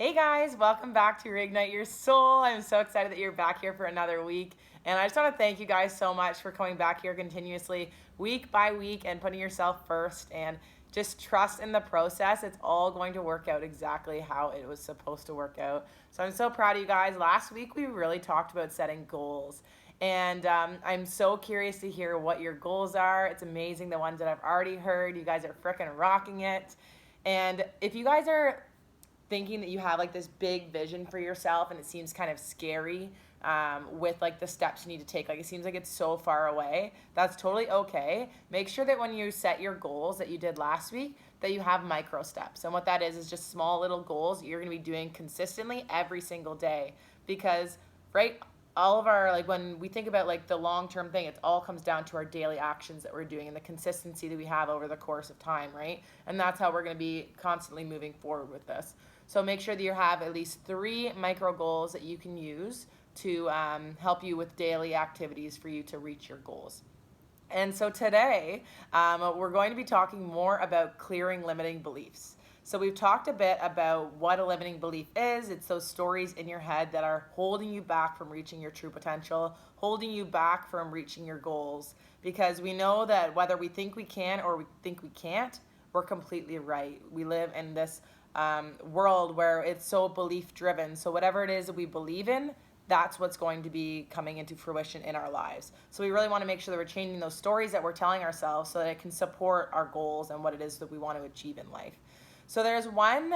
Hey guys, welcome back to Reignite Your Soul. I'm so excited that you're back here for another week. And I just want to thank you guys so much for coming back here continuously, week by week, and putting yourself first. And just trust in the process. It's all going to work out exactly how it was supposed to work out. So I'm so proud of you guys. Last week, we really talked about setting goals. And I'm so curious to hear what your goals are. It's amazing the ones that I've already heard. You guys are freaking rocking it. And if you guys are thinking that you have like this big vision for yourself and it seems kind of scary with like the steps you need to take, like it seems like it's so far away, that's totally okay. Make sure that when you set your goals that you did last week, that you have micro steps. And what that is just small little goals you're going to be doing consistently every single day. Because right, all of our, like when we think about like the long-term thing, it all comes down to our daily actions that we're doing and the consistency that we have over the course of time, right? And that's how we're going to be constantly moving forward with this. So make sure that you have at least 3 micro goals that you can use to help you with daily activities for you to reach your goals. And so today, we're going to be talking more about clearing limiting beliefs. So we've talked a bit about what a limiting belief is. It's those stories in your head that are holding you back from reaching your true potential, holding you back from reaching your goals. Because we know that whether we think we can or we think we can't, we're completely right. We live in this world where it's so belief driven. So whatever it is that we believe in, that's what's going to be coming into fruition in our lives. So we really want to make sure that we're changing those stories that we're telling ourselves so that it can support our goals and what it is that we want to achieve in life. So there's one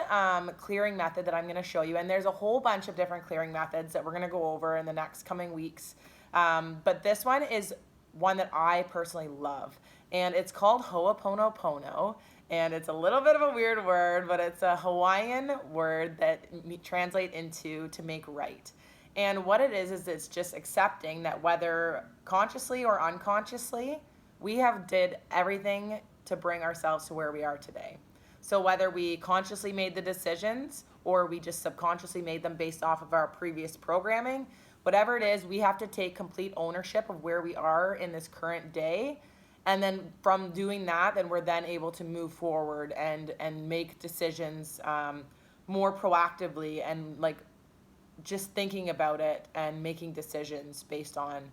clearing method that I'm going to show you, and there's a whole bunch of different clearing methods that we're going to go over in the next coming weeks. But this one is one that I personally love, and it's called Ho Oponopono. And it's a little bit of a weird word, but it's a Hawaiian word that translates into to make right. And what it is it's just accepting that whether consciously or unconsciously, we have did everything to bring ourselves to where we are today. So whether we consciously made the decisions or we just subconsciously made them based off of our previous programming, whatever it is, we have to take complete ownership of where we are in this current day. And then from doing that, then we're then able to move forward and make decisions more proactively and like just thinking about it and making decisions based on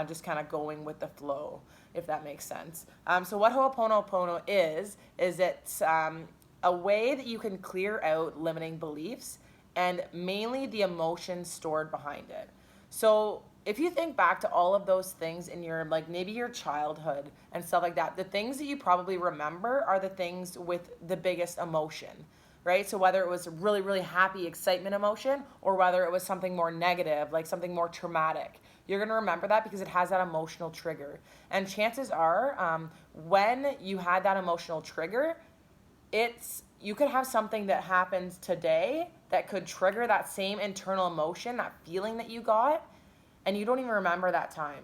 just kind of going with the flow, if that makes sense. So what Ho'oponopono is it's a way that you can clear out limiting beliefs and mainly the emotions stored behind it. So if you think back to all of those things in your, like maybe your childhood and stuff like that, the things that you probably remember are the things with the biggest emotion, right? So whether it was a really, really happy excitement emotion or whether it was something more negative, like something more traumatic, you're going to remember that because it has that emotional trigger. And chances are when you had that emotional trigger, you could have something that happens today that could trigger that same internal emotion, that feeling that you got, and you don't even remember that time.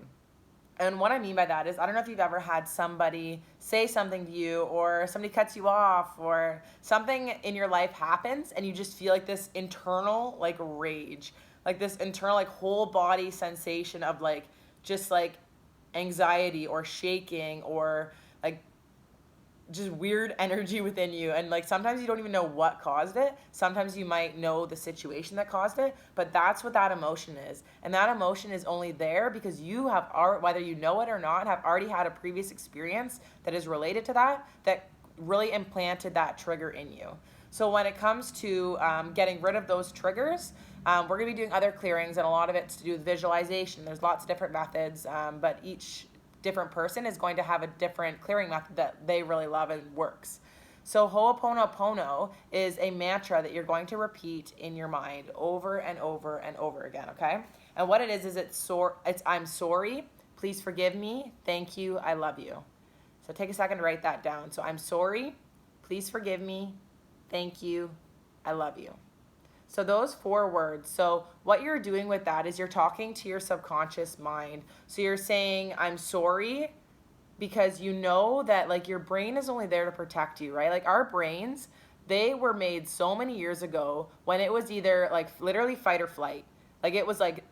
And what I mean by that is, I don't know if you've ever had somebody say something to you or somebody cuts you off or something in your life happens and you just feel like this internal like rage, like this internal like whole body sensation of like just like anxiety or shaking or like just weird energy within you, and like sometimes you don't even know what caused it. Sometimes you might know the situation that caused it, but that's what that emotion is. And that emotion is only there because you have, whether you know it or not, have already had a previous experience that is related to that really implanted that trigger in you. So when it comes to getting rid of those triggers, we're going to be doing other clearings, and a lot of it's to do with visualization. There's lots of different methods, but each different person is going to have a different clearing method that they really love and works. So Ho'oponopono is a mantra that you're going to repeat in your mind over and over and over again, okay? And what it is it's I'm sorry, please forgive me, thank you, I love you. So take a second to write that down. So I'm sorry, please forgive me, thank you, I love you. So those 4 words. So what you're doing with that is you're talking to your subconscious mind. So you're saying, I'm sorry, because you know that like your brain is only there to protect you, right? Like our brains, they were made so many years ago when it was either like literally fight or flight. Like it was like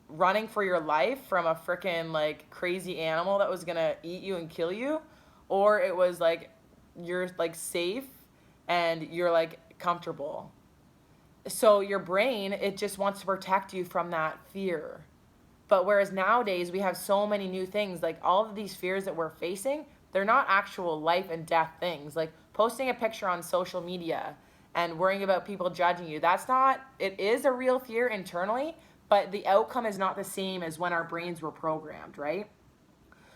running for your life from a freaking like crazy animal that was gonna eat you and kill you, or it was like you're like safe and you're like comfortable. So your brain, it just wants to protect you from that fear. But whereas nowadays we have so many new things, like all of these fears that we're facing, they're not actual life and death things. Like posting a picture on social media and worrying about people judging you, that's not, it is a real fear internally, but the outcome is not the same as when our brains were programmed, right?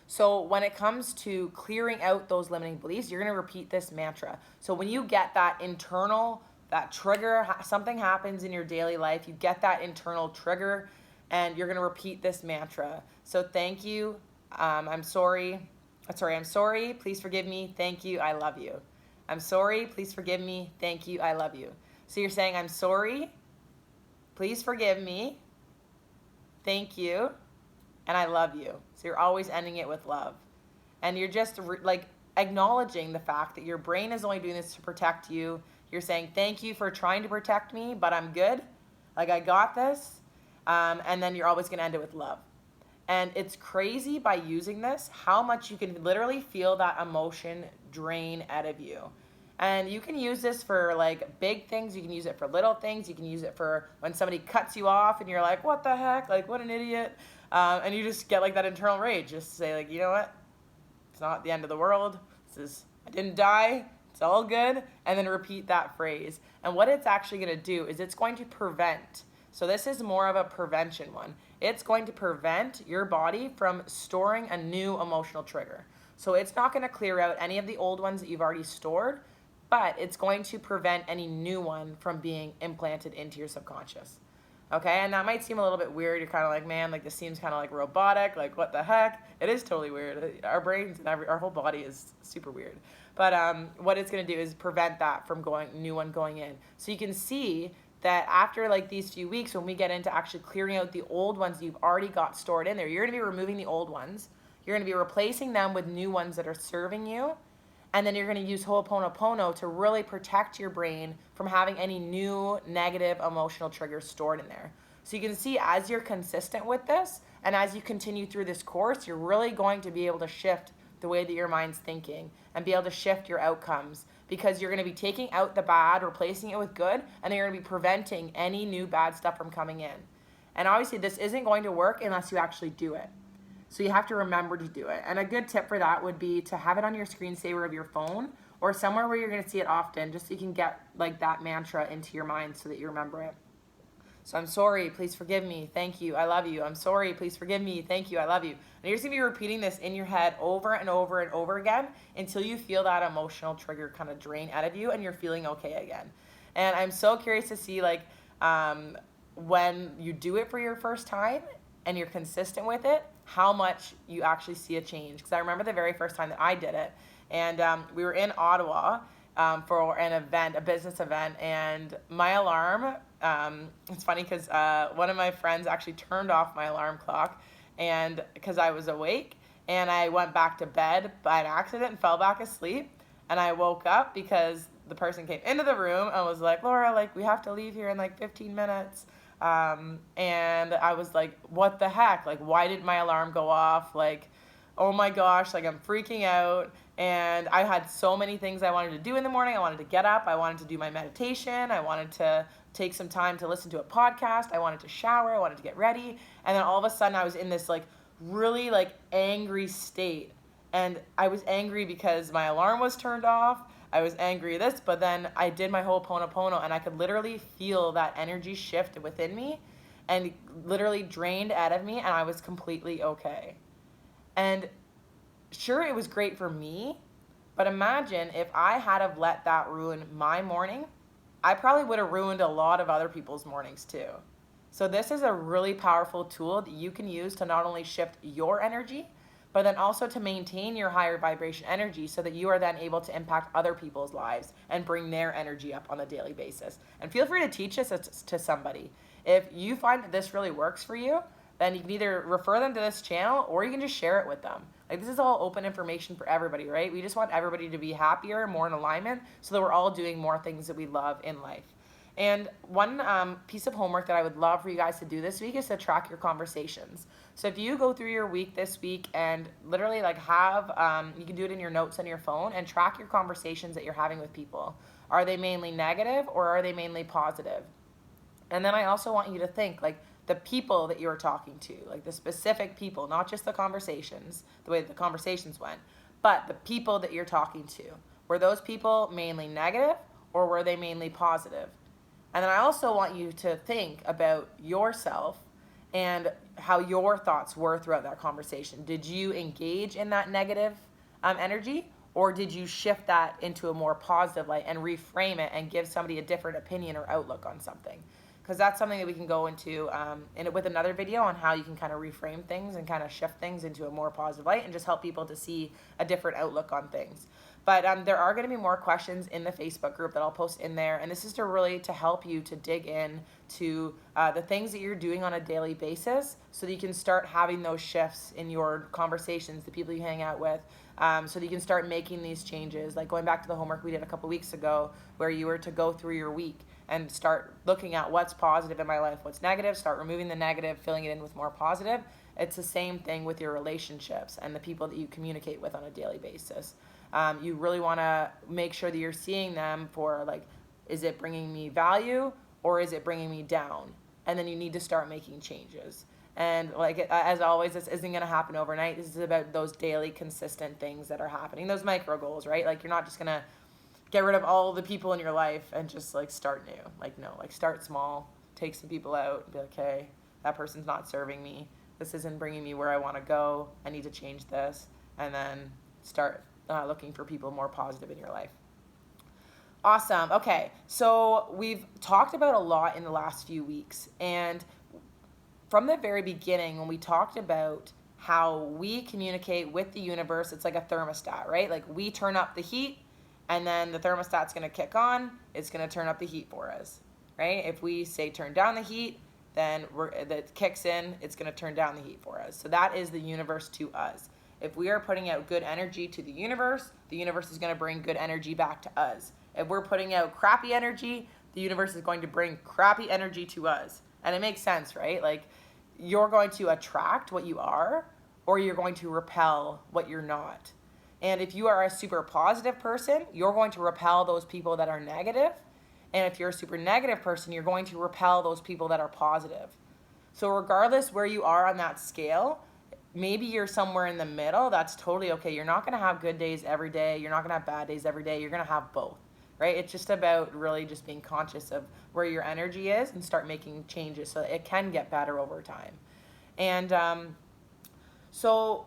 So when it comes to clearing out those limiting beliefs, you're going to repeat this mantra. So when you get that internal, that trigger, something happens in your daily life, you get that internal trigger, and you're going to repeat this mantra. So thank you. I'm sorry. I'm sorry. Please forgive me. Thank you. I love you. I'm sorry. Please forgive me. Thank you. I love you. So you're saying, I'm sorry. Please forgive me. Thank you. And I love you. So you're always ending it with love. And you're just like acknowledging the fact that your brain is only doing this to protect you. You're saying, thank you for trying to protect me, but I'm good. Like, I got this. And then you're always going to end it with love. And it's crazy by using this how much you can literally feel that emotion drain out of you. And you can use this for like big things. You can use it for little things. You can use it for when somebody cuts you off and you're like, what the heck? Like, what an idiot. And you just get like that internal rage. Just say like, you know what? It's not the end of the world. I didn't die. It's all good. And then repeat that phrase. And what it's actually going to do is it's going to prevent. So this is more of a prevention one. It's going to prevent your body from storing a new emotional trigger. So it's not going to clear out any of the old ones that you've already stored, but it's going to prevent any new one from being implanted into your subconscious. Okay, and that might seem a little bit weird. You're kind of like, man, like this seems kind of like robotic. Like, what the heck? It is totally weird. Our brains and our whole body is super weird. But what it's going to do is prevent that from new one going in. So you can see that after like these few weeks, when we get into actually clearing out the old ones that you've already got stored in there, you're going to be removing the old ones. You're going to be replacing them with new ones that are serving you. And then you're going to use Ho Oponopono to really protect your brain from having any new negative emotional triggers stored in there. So you can see as you're consistent with this and as you continue through this course, you're really going to be able to shift the way that your mind's thinking and be able to shift your outcomes, because you're going to be taking out the bad, replacing it with good, and you're going to be preventing any new bad stuff from coming in. And obviously this isn't going to work unless you actually do it. So you have to remember to do it. And a good tip for that would be to have it on your screensaver of your phone or somewhere where you're going to see it often, just so you can get like that mantra into your mind so that you remember it. So I'm sorry, please forgive me, thank you, I love you. I'm sorry, please forgive me, thank you, I love you. And you're just going to be repeating this in your head over and over and over again until you feel that emotional trigger kind of drain out of you and you're feeling okay again. And I'm so curious to see like when you do it for your first time and you're consistent with it, how much you actually see a change. Because I remember the very first time that I did it, and we were in Ottawa for an event, a business event, and my alarm, it's funny because one of my friends actually turned off my alarm clock, and because I was awake, and I went back to bed by an accident and fell back asleep, and I woke up because the person came into the room and was like, Laura, like, we have to leave here in like 15 minutes. And I was like, what the heck? Like, why didn't my alarm go off? Like, oh my gosh, like I'm freaking out. And I had so many things I wanted to do in the morning. I wanted to get up. I wanted to do my meditation. I wanted to take some time to listen to a podcast. I wanted to shower. I wanted to get ready. And then all of a sudden I was in this like really like angry state. And I was angry because my alarm was turned off. I was angry at this, but then I did my Ho Oponopono and I could literally feel that energy shift within me and literally drained out of me, and I was completely okay. And sure, it was great for me, but imagine if I had have let that ruin my morning, I probably would have ruined a lot of other people's mornings too. So this is a really powerful tool that you can use to not only shift your energy, but then also to maintain your higher vibration energy so that you are then able to impact other people's lives and bring their energy up on a daily basis. And feel free to teach this to somebody. If you find that this really works for you, then you can either refer them to this channel or you can just share it with them. Like, this is all open information for everybody, right? We just want everybody to be happier, more in alignment, so that we're all doing more things that we love in life. And one piece of homework that I would love for you guys to do this week is to track your conversations. So if you go through your week this week and literally like you can do it in your notes on your phone and track your conversations that you're having with people. Are they mainly negative or are they mainly positive? And then I also want you to think like the people that you're talking to, like the specific people, not just the conversations, the way that the conversations went, but the people that you're talking to. Were those people mainly negative or were they mainly positive? And then I also want you to think about yourself and how your thoughts were throughout that conversation. Did you engage in that negative energy, or did you shift that into a more positive light and reframe it and give somebody a different opinion or outlook on something? Because that's something that we can go into with another video on how you can kind of reframe things and kind of shift things into a more positive light and just help people to see a different outlook on things. But there are going to be more questions in the Facebook group that I'll post in there. And this is to help you to dig in to the things that you're doing on a daily basis so that you can start having those shifts in your conversations, the people you hang out with, so that you can start making these changes. Like going back to the homework we did a couple weeks ago where you were to go through your week and start looking at what's positive in my life, what's negative, start removing the negative, filling it in with more positive. It's the same thing with your relationships and the people that you communicate with on a daily basis. You really want to make sure that you're seeing them for like, is it bringing me value or is it bringing me down? And then you need to start making changes. And like as always, this isn't going to happen overnight. This is about those daily consistent things that are happening, those micro goals, right? Like you're not just going to get rid of all the people in your life and just like start new. Like no, like start small, take some people out and be like, hey, that person's not serving me. This isn't bringing me where I want to go. I need to change this. And then start looking for people more positive in your life. Awesome. Okay, so we've talked about a lot in the last few weeks. And from the very beginning, when we talked about how we communicate with the universe, it's like a thermostat, right? Like we turn up the heat and then the thermostat's going to kick on. It's going to turn up the heat for us, right? If we say turn down the heat, then that kicks in, it's going to turn down the heat for us. So that is the universe to us. If we are putting out good energy to the universe is going to bring good energy back to us. If we're putting out crappy energy, the universe is going to bring crappy energy to us. And it makes sense, right? Like you're going to attract what you are, or you're going to repel what you're not. And if you are a super positive person, you're going to repel those people that are negative. And if you're a super negative person, you're going to repel those people that are positive. So regardless where you are on that scale, maybe you're somewhere in the middle. That's totally okay. You're not going to have good days every day. You're not going to have bad days every day. You're going to have both, right? It's just about really just being conscious of where your energy is and start making changes so that it can get better over time. And so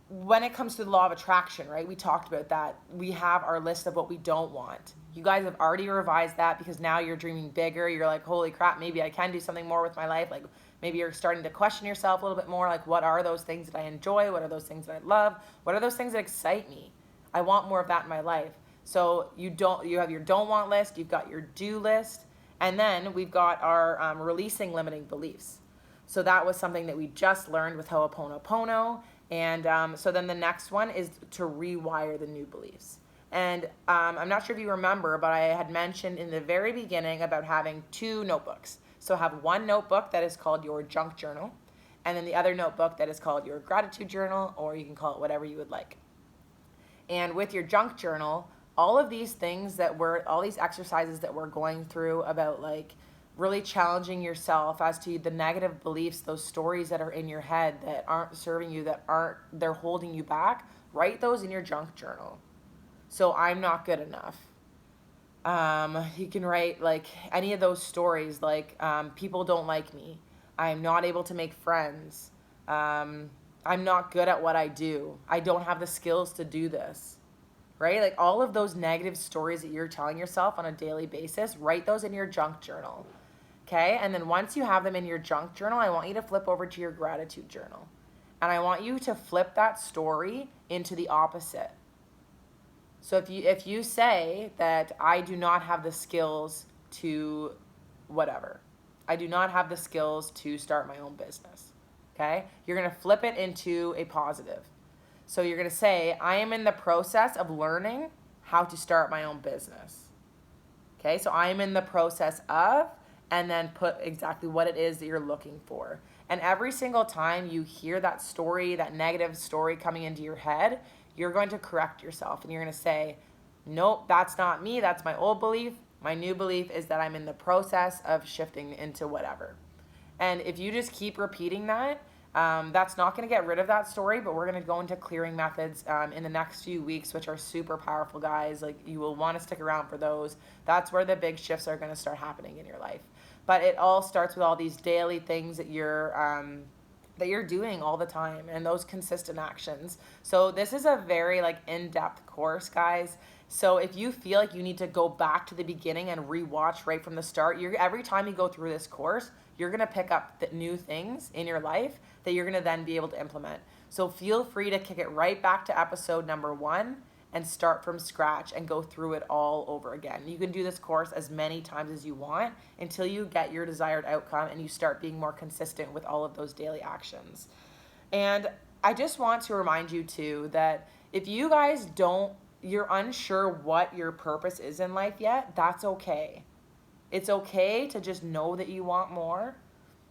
when it comes to the law of attraction, right, we talked about that. We have our list of what we don't want. You guys have already revised that because now you're dreaming bigger. You're like, holy crap, maybe I can do something more with my life. Like maybe you're starting to question yourself a little bit more. Like, what are those things that I enjoy? What are those things that I love? What are those things that excite me? I want more of that in my life. So you have your don't want list. You've got your do list. And then we've got our releasing limiting beliefs. So that was something that we just learned with Ho Oponopono. And so then the next one is to rewire the new beliefs. And I'm not sure if you remember, but I had mentioned in the very beginning about having 2 notebooks. So have one notebook that is called your junk journal, and then the other notebook that is called your gratitude journal, or you can call it whatever you would like. And with your junk journal, all of these things all these exercises that we're going through about like really challenging yourself as to the negative beliefs, those stories that are in your head that aren't serving you, they're holding you back, write those in your junk journal. So I'm not good enough. You can write like any of those stories, like people don't like me. I'm not able to make friends. I'm not good at what I do. I don't have the skills to do this. Right? Like all of those negative stories that you're telling yourself on a daily basis, write those in your junk journal. Okay? And then once you have them in your junk journal, I want you to flip over to your gratitude journal. And I want you to flip that story into the opposite. So if you say that I do not have the skills to whatever, I do not have the skills to start my own business, okay? You're going to flip it into a positive. So you're going to say, I am in the process of learning how to start my own business. Okay, so I am in the process of, and then put exactly what it is that you're looking for. And every single time you hear that story, that negative story coming into your head, you're going to correct yourself and you're going to say, nope, that's not me. That's my old belief. My new belief is that I'm in the process of shifting into whatever. And if you just keep repeating that, that's not going to get rid of that story, but we're going to go into clearing methods in the next few weeks, which are super powerful, guys. Like, you will want to stick around for those. That's where the big shifts are going to start happening in your life. But it all starts with all these daily things that you're doing all the time, and those consistent actions. So this is a very like in-depth course, guys. So if you feel like you need to go back to the beginning and rewatch right from the start, every time you go through this course, you're going to pick up the new things in your life that you're going to then be able to implement. So feel free to kick it right back to episode number 1 and start from scratch and go through it all over again. You can do this course as many times as you want until you get your desired outcome and you start being more consistent with all of those daily actions. And I just want to remind you too that if you guys you're unsure what your purpose is in life yet, that's okay. It's okay to just know that you want more,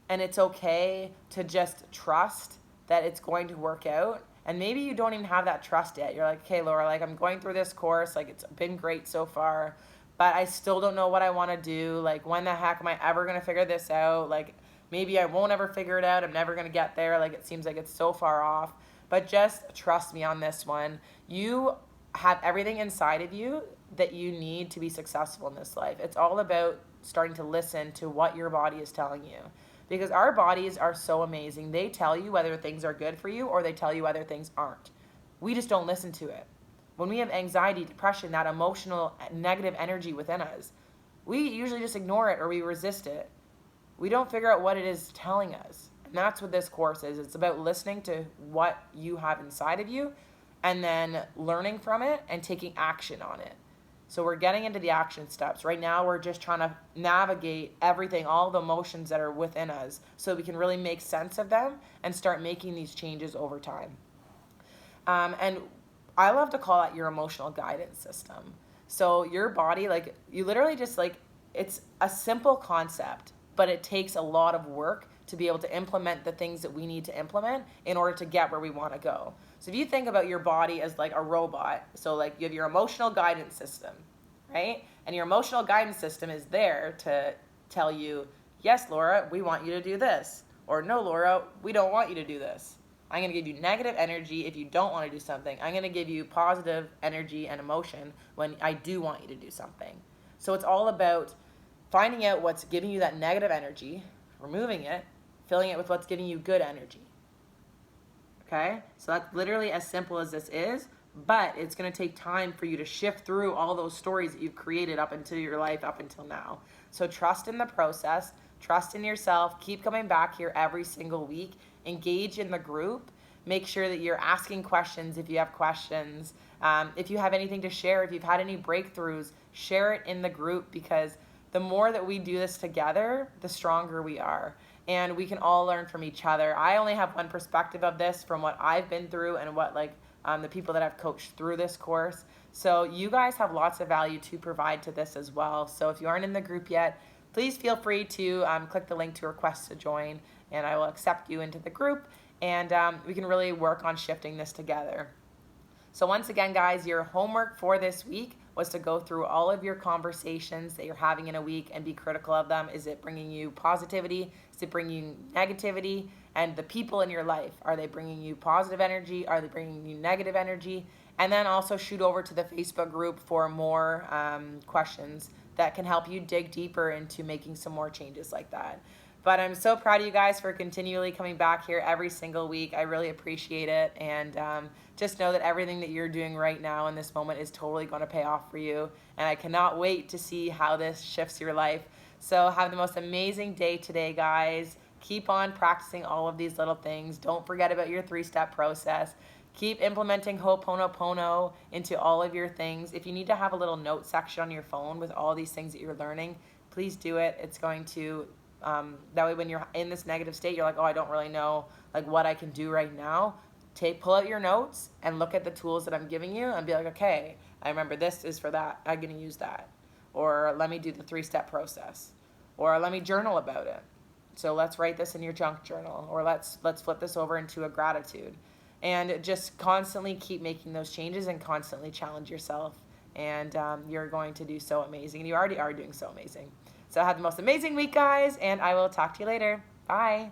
and it's okay to just trust that it's going to work out. And maybe you don't even have that trust yet. You're like, okay, Laura, like I'm going through this course, like it's been great so far, but I still don't know what I want to do. Like, when the heck am I ever going to figure this out? Like, maybe I won't ever figure it out. I'm never going to get there. Like, it seems like it's so far off. But just trust me on this one. You have everything inside of you that you need to be successful in this life. It's all about starting to listen to what your body is telling you. Because our bodies are so amazing. They tell you whether things are good for you or they tell you whether things aren't. We just don't listen to it. When we have anxiety, depression, that emotional negative energy within us, we usually just ignore it or we resist it. We don't figure out what it is telling us. And that's what this course is. It's about listening to what you have inside of you and then learning from it and taking action on it. So we're getting into the action steps. Right now, we're just trying to navigate everything, all the emotions that are within us, so we can really make sense of them and start making these changes over time. And I love to call that your emotional guidance system. So your body, like, you literally just, like, it's a simple concept, but it takes a lot of work to be able to implement the things that we need to implement in order to get where we want to go. So if you think about your body as like a robot, so like you have your emotional guidance system, right? And your emotional guidance system is there to tell you, yes, Laura, we want you to do this. Or no, Laura, we don't want you to do this. I'm going to give you negative energy if you don't want to do something. I'm going to give you positive energy and emotion when I do want you to do something. So it's all about finding out what's giving you that negative energy, removing it, filling it with what's giving you good energy. Okay? So that's literally as simple as this is, but it's going to take time for you to shift through all those stories that you've created up into your life up until now. So trust in the process, trust in yourself, keep coming back here every single week, engage in the group, make sure that you're asking questions if you have questions. If you have anything to share, if you've had any breakthroughs, share it in the group, because the more that we do this together, the stronger we are. And we can all learn from each other. I only have one perspective of this from what I've been through and what the people that I've coached through this course. So you guys have lots of value to provide to this as well. So if you aren't in the group yet, please feel free to click the link to request to join, and I will accept you into the group, and we can really work on shifting this together. So once again, guys, your homework for this week was to go through all of your conversations that you're having in a week and be critical of them. Is it bringing you positivity? Is it bringing you negativity? And the people in your life, are they bringing you positive energy? Are they bringing you negative energy? And then also shoot over to the Facebook group for more questions that can help you dig deeper into making some more changes like that. But I'm so proud of you guys for continually coming back here every single week. I really appreciate it. And just know that everything that you're doing right now in this moment is totally going to pay off for you. And I cannot wait to see how this shifts your life. So have the most amazing day today, guys. Keep on practicing all of these little things. Don't forget about your 3-step process. Keep implementing Ho Oponopono into all of your things. If you need to have a little note section on your phone with all these things that you're learning, please do it. It's going to that way when you're in this negative state, you're like, oh, I don't really know like what I can do right now. Pull out your notes and look at the tools that I'm giving you and be like, okay, I remember this is for that. I'm going to use that. Or let me do the 3-step process. Or let me journal about it. So let's write this in your junk journal. Or let's flip this over into a gratitude. And just constantly keep making those changes and constantly challenge yourself. and you're going to do so amazing. And you already are doing so amazing. So have the most amazing week, guys, and I will talk to you later. Bye.